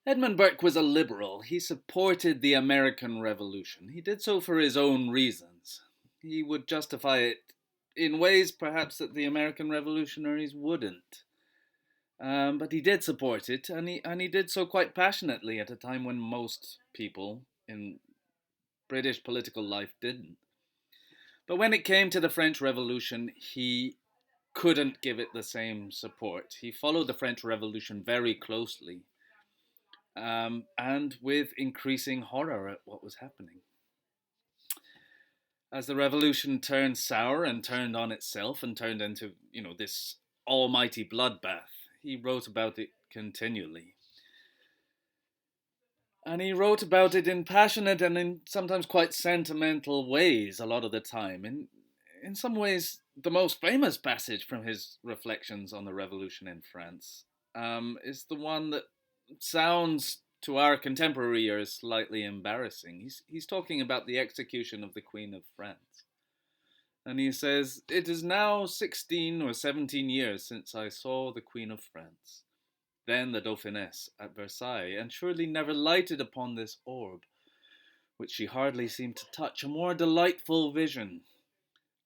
Edmund Burke was a liberal. He supported the American Revolution. He did so for his own reasons. He would justify it in ways perhaps that the American revolutionaries wouldn't. But he did support it, and he did so quite passionately at a time when most people in British political life didn't. But when it came to the French Revolution, he couldn't give it the same support. He followed the French Revolution very closely, and with increasing horror at what was happening. As the revolution turned sour and turned on itself and turned into, this almighty bloodbath, he wrote about it continually. And he wrote about it in passionate and in sometimes quite sentimental ways a lot of the time. In some ways, the most famous passage from his reflections on the revolution in France is the one that sounds to our contemporary ears slightly embarrassing. He's talking about the execution of the Queen of France. And he says, "It is now 16 or 17 years since I saw the Queen of France, then the Dauphiness, at Versailles, and surely never lighted upon this orb, which she hardly seemed to touch, a more delightful vision.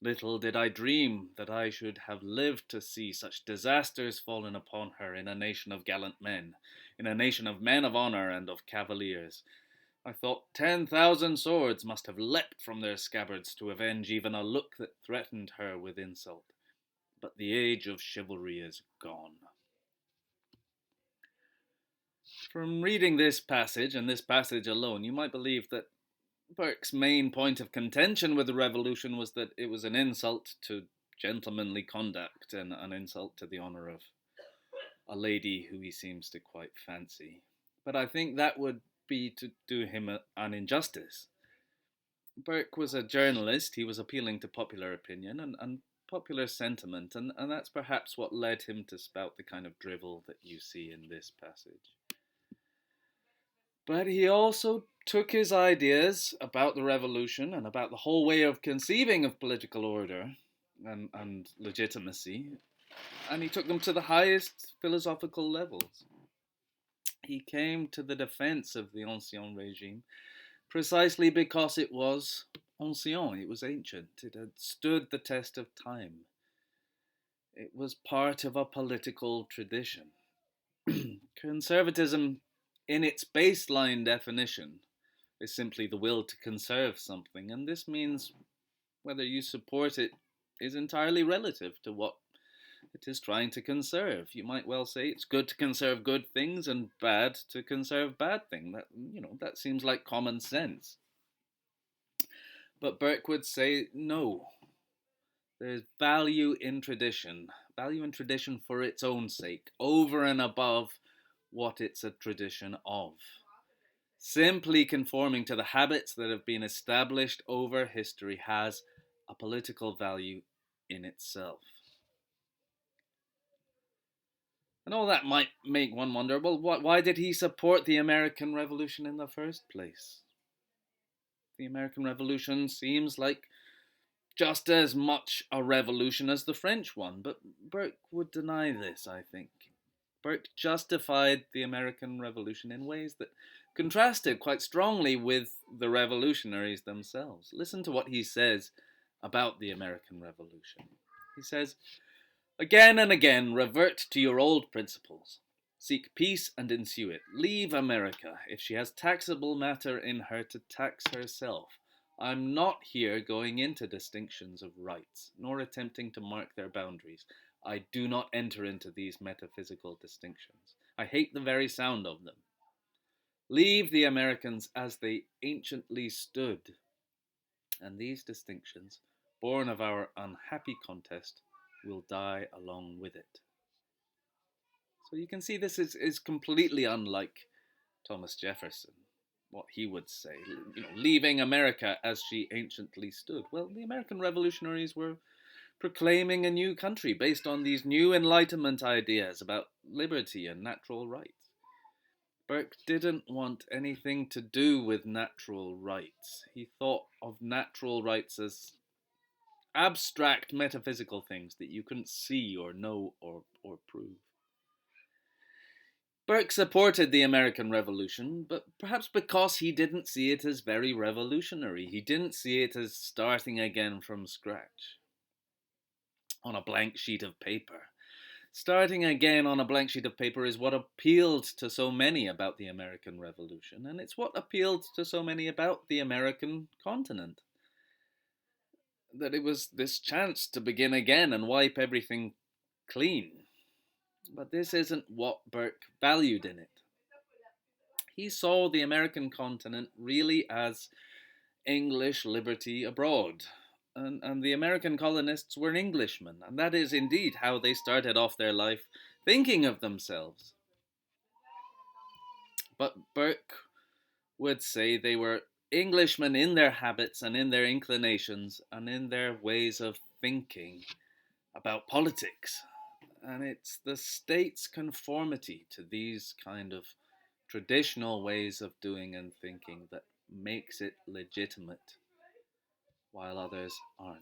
Little did I dream that I should have lived to see such disasters fallen upon her in a nation of gallant men, in a nation of men of honour and of cavaliers. I thought 10,000 swords must have leapt from their scabbards to avenge even a look that threatened her with insult. But the age of chivalry is gone." From reading this passage, and this passage alone, you might believe that Burke's main point of contention with the revolution was that it was an insult to gentlemanly conduct and an insult to the honour of a lady who he seems to quite fancy. But I think that would be to do him an injustice. Burke was a journalist. He was appealing to popular opinion and popular sentiment, and that's perhaps what led him to spout the kind of drivel that you see in this passage. But he also took his ideas about the revolution and about the whole way of conceiving of political order and legitimacy, and he took them to the highest philosophical levels. He came to the defense of the ancien regime precisely because it was ancien, it was ancient, it had stood the test of time. It was part of a political tradition. Conservatism, in its baseline definition, is simply the will to conserve something, and this means whether you support it is entirely relative to what it is trying to conserve. You might well say it's good to conserve good things and bad to conserve bad things. That seems like common sense. But Burke would say no. There's value in tradition for its own sake, over and above what it's a tradition of. Simply conforming to the habits that have been established over history has a political value in itself. And all that might make one wonder, well, why did he support the American Revolution in the first place? The American Revolution seems like just as much a revolution as the French one, but Burke would deny this, I think. Burke justified the American Revolution in ways that contrasted quite strongly with the revolutionaries themselves. Listen to what he says about the American Revolution. He says, "Again and again revert to your old principles. Seek peace and ensue it. Leave America, if she has taxable matter in her, to tax herself. I'm not here going into distinctions of rights, nor attempting to mark their boundaries. I do not enter into these metaphysical distinctions. I hate the very sound of them. Leave the Americans as they anciently stood, and these distinctions, born of our unhappy contest, will die along with it." So you can see this is completely unlike Thomas Jefferson, what he would say, leaving America as she anciently stood. Well, the American revolutionaries were proclaiming a new country based on these new Enlightenment ideas about liberty and natural rights. Burke didn't want anything to do with natural rights. He thought of natural rights as abstract metaphysical things that you couldn't see or know or prove. Burke supported the American Revolution, but perhaps because he didn't see it as very revolutionary. He didn't see it as starting again from scratch on a blank sheet of paper. Starting again on a blank sheet of paper is what appealed to so many about the American Revolution, and it's what appealed to so many about the American continent. That it was this chance to begin again and wipe everything clean. But this isn't what Burke valued in it. He saw the American continent really as English liberty abroad. And the American colonists were Englishmen, and that is indeed how they started off their life thinking of themselves. But Burke would say they were Englishmen in their habits and in their inclinations and in their ways of thinking about politics. And it's the state's conformity to these kind of traditional ways of doing and thinking that makes it legitimate while others aren't.